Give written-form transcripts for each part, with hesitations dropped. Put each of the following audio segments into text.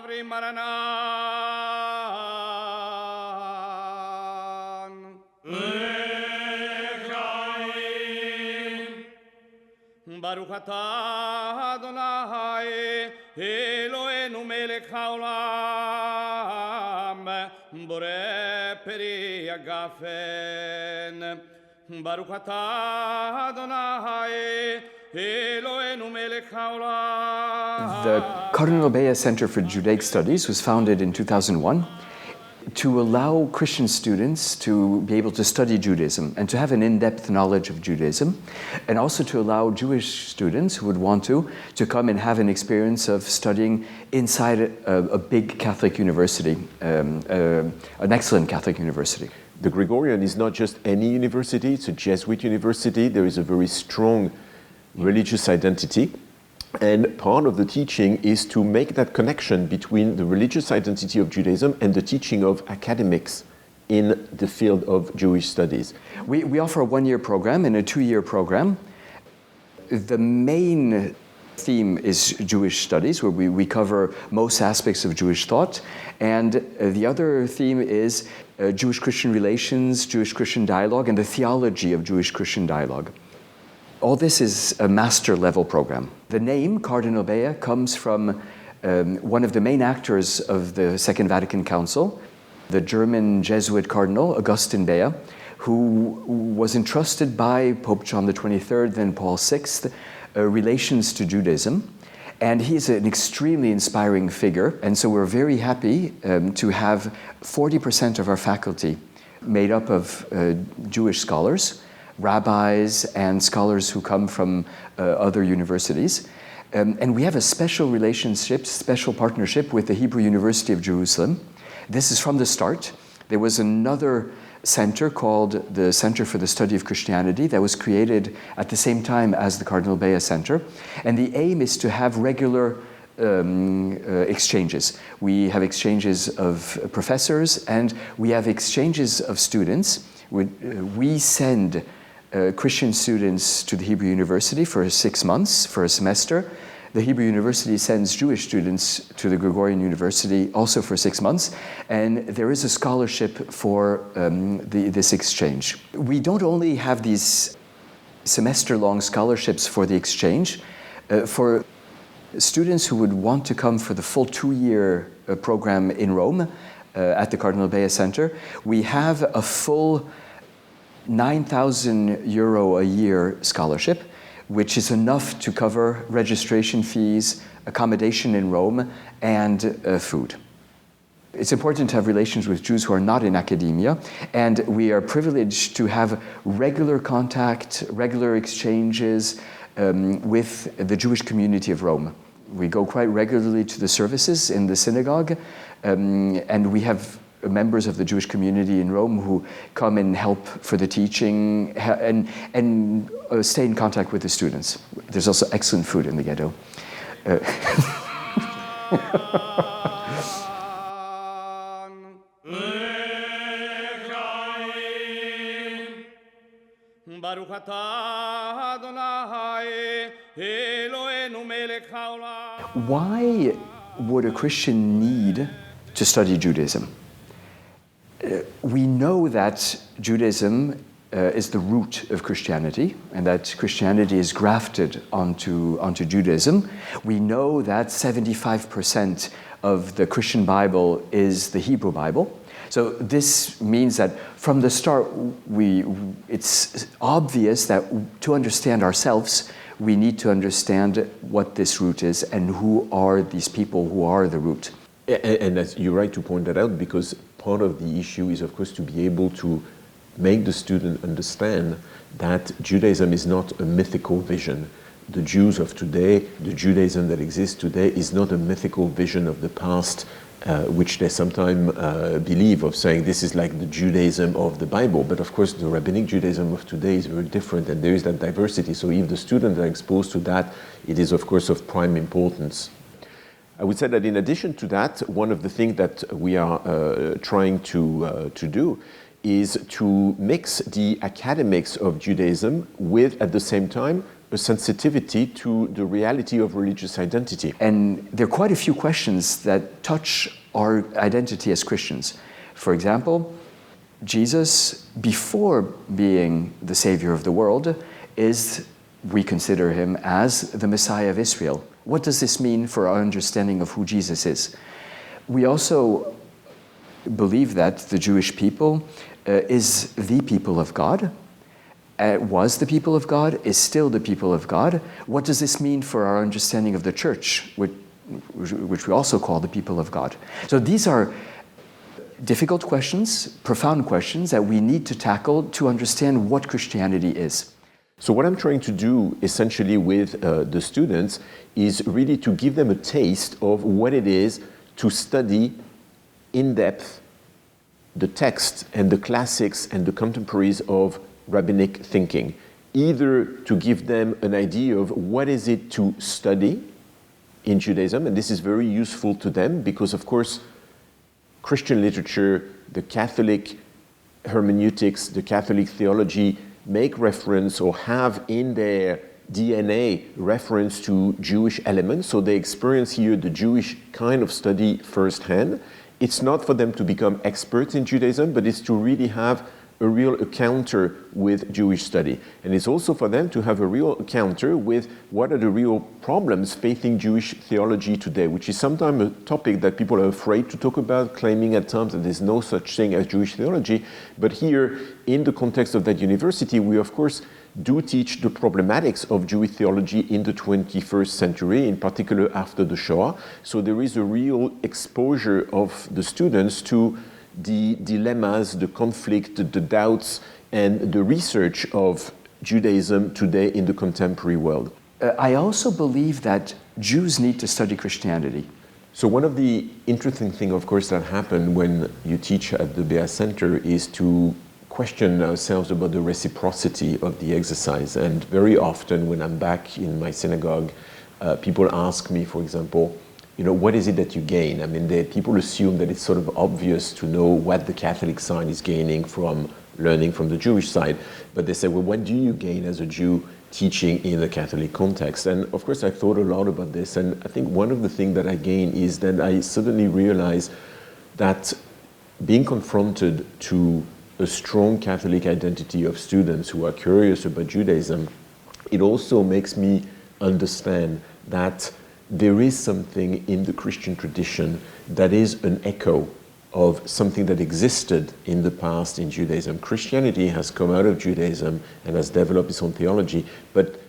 Baruch atah Adonai Eloheinu melech haolam borei peri hagafen Baruch atah Adonai Eloheinu melech haolam. The Cardinal Bea Centre for Judaic Studies was founded in 2001 to allow Christian students to be able to study Judaism and to have an in-depth knowledge of Judaism, and also to allow Jewish students who would want to come and have an experience of studying inside a big Catholic university, an excellent Catholic university. The Gregorian is not just any university, it's a Jesuit university. There is a very strong religious identity. And part of the teaching is to make that connection between the religious identity of Judaism and the teaching of academics in the field of Jewish studies. We offer a one-year program and a two-year program. The main theme is Jewish studies, where we cover most aspects of Jewish thought. And the other theme is Jewish-Christian relations, Jewish-Christian dialogue, and the theology of Jewish-Christian dialogue. All this is a master level program. The name Cardinal Bea comes from one of the main actors of the Second Vatican Council, the German Jesuit Cardinal Augustin Bea, who was entrusted by Pope John XXIII, then Paul VI, relations to Judaism. And he's an extremely inspiring figure, and so we're very happy to have 40% of our faculty made up of Jewish scholars, rabbis and scholars who come from other universities. And we have a special relationship, special partnership with the Hebrew University of Jerusalem. This is from the start. There was another center called the Center for the Study of Christianity that was created at the same time as the Cardinal Bea Centre. And the aim is to have regular exchanges. We have exchanges of professors and we have exchanges of students. We send Christian students to the Hebrew University for 6 months, for a semester. The Hebrew University sends Jewish students to the Gregorian University also for 6 months, and there is a scholarship for this exchange. We don't only have these semester-long scholarships for the exchange. For students who would want to come for the full 2-year program in Rome at the Cardinal Bea Centre, we have a full €9,000 a year scholarship, which is enough to cover registration fees, accommodation in Rome, and food. It's important to have relations with Jews who are not in academia, and we are privileged to have regular contact, regular exchanges with the Jewish community of Rome. We go quite regularly to the services in the synagogue, and we have members of the Jewish community in Rome who come and help for the teaching and stay in contact with the students. There's also excellent food in the ghetto. Why would a Christian need to study Judaism? We know that Judaism is the root of Christianity, and that Christianity is grafted onto Judaism. We know that 75% of the Christian Bible is the Hebrew Bible. So this means that from the start, it's obvious that to understand ourselves, we need to understand what this root is and who are these people who are the root. And as you're right to point that out, because part of the issue is, of course, to be able to make the student understand that Judaism is not a mythical vision. The Jews of today, the Judaism that exists today, is not a mythical vision of the past, which they sometimes believe of saying this is like the Judaism of the Bible. But of course, the rabbinic Judaism of today is very different, and there is that diversity. So if the students are exposed to that, it is, of course, of prime importance. I would say that in addition to that, one of the things that we are trying to do is to mix the academics of Judaism with, at the same time, a sensitivity to the reality of religious identity. And there are quite a few questions that touch our identity as Christians. For example, Jesus, before being the Savior of the world, we consider him as the Messiah of Israel. What does this mean for our understanding of who Jesus is? We also believe that the Jewish people is the people of God, was the people of God, is still the people of God. What does this mean for our understanding of the church, which we also call the people of God? So these are difficult questions, profound questions that we need to tackle to understand what Christianity is. So what I'm trying to do essentially with the students is really to give them a taste of what it is to study in depth the text and the classics and the contemporaries of rabbinic thinking, either to give them an idea of what is it to study in Judaism, and this is very useful to them because, of course, Christian literature, the Catholic hermeneutics, the Catholic theology make reference or have in their DNA reference to Jewish elements, so they experience here the Jewish kind of study firsthand. It's not for them to become experts in Judaism, but it's to really have a real encounter with Jewish study. And it's also for them to have a real encounter with what are the real problems facing Jewish theology today, which is sometimes a topic that people are afraid to talk about, claiming at times that there's no such thing as Jewish theology. But here, in the context of that university, we of course do teach the problematics of Jewish theology in the 21st century, in particular after the Shoah. So there is a real exposure of the students to the dilemmas, the conflict, the doubts, and the research of Judaism today in the contemporary world. I also believe that Jews need to study Christianity. So one of the interesting things, of course, that happened when you teach at the Bea Centre is to question ourselves about the reciprocity of the exercise. And very often when I'm back in my synagogue, people ask me, for example, what is it that you gain? I mean, people assume that it's sort of obvious to know what the Catholic side is gaining from learning from the Jewish side. But they say, well, what do you gain as a Jew teaching in a Catholic context? And of course, I thought a lot about this. And I think one of the things that I gain is that I suddenly realized that being confronted to a strong Catholic identity of students who are curious about Judaism, it also makes me understand that there is something in the Christian tradition that is an echo of something that existed in the past in Judaism. Christianity has come out of Judaism and has developed its own theology, but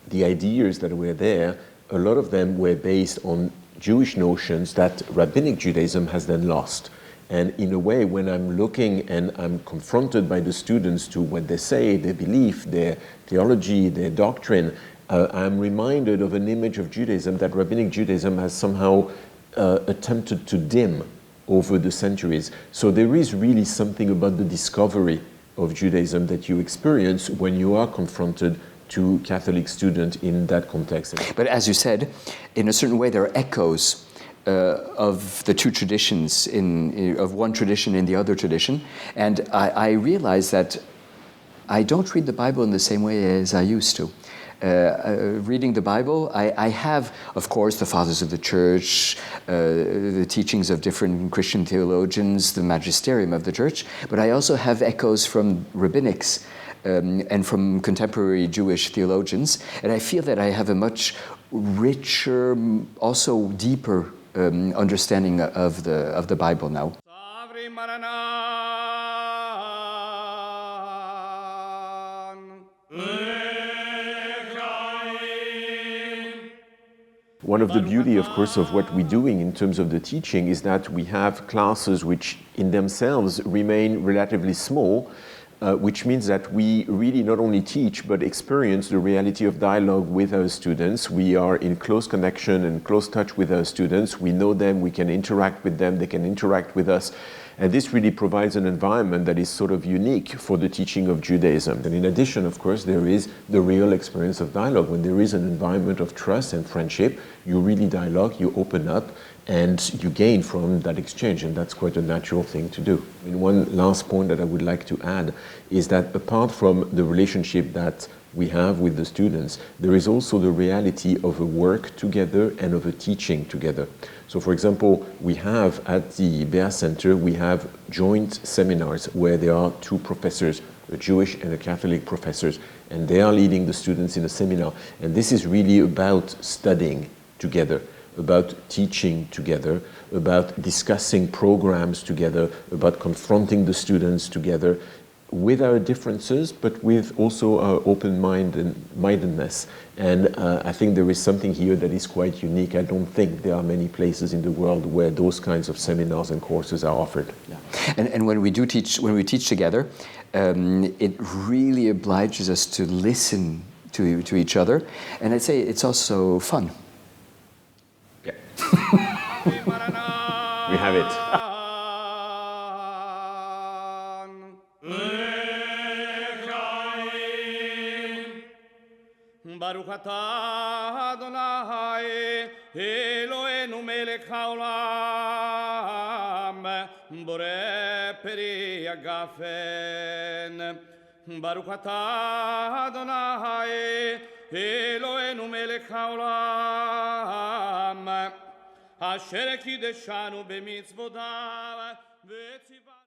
the ideas that were there, a lot of them were based on Jewish notions that Rabbinic Judaism has then lost. And in a way, when I'm looking and I'm confronted by the students to what they say, their belief, their theology, their doctrine, I'm reminded of an image of Judaism that Rabbinic Judaism has somehow attempted to dim over the centuries. So there is really something about the discovery of Judaism that you experience when you are confronted to Catholic students in that context. But as you said, in a certain way, there are echoes of the two traditions, of one tradition in the other tradition. And I realize that I don't read the Bible in the same way as I used to. Reading the Bible, I have, of course, the fathers of the church, the teachings of different Christian theologians, the magisterium of the church, but I also have echoes from rabbinics and from contemporary Jewish theologians, and I feel that I have a much richer, also deeper understanding of the Bible now. One of the beauty, of course, of what we're doing in terms of the teaching is that we have classes which in themselves remain relatively small, which means that we really not only teach but experience the reality of dialogue with our students. We are in close connection and close touch with our students. We know them, we can interact with them, they can interact with us. And this really provides an environment that is sort of unique for the teaching of Judaism. And in addition, of course, there is the real experience of dialogue. When there is an environment of trust and friendship, you really dialogue, you open up, and you gain from that exchange, and that's quite a natural thing to do. And one last point that I would like to add is that apart from the relationship that we have with the students, there is also the reality of a work together and of a teaching together. So for example, we have at the Bea Centre, we have joint seminars where there are two professors, a Jewish and a Catholic professors, and they are leading the students in a seminar. And this is really about studying together, about teaching together, about discussing programs together, about confronting the students together with our differences, but with also our open-mindedness. And I think there is something here that is quite unique. I don't think there are many places in the world where those kinds of seminars and courses are offered. Yeah. And when we teach together, it really obliges us to listen to each other, and I'd say it's also fun. Yeah. We have it. Baruch atah Adonai Eloheinu melech haolam borei peri agafen. Baruch atah Adonai Eloheinu melech haolam asher kideshanu b'mitzvotav v'tziva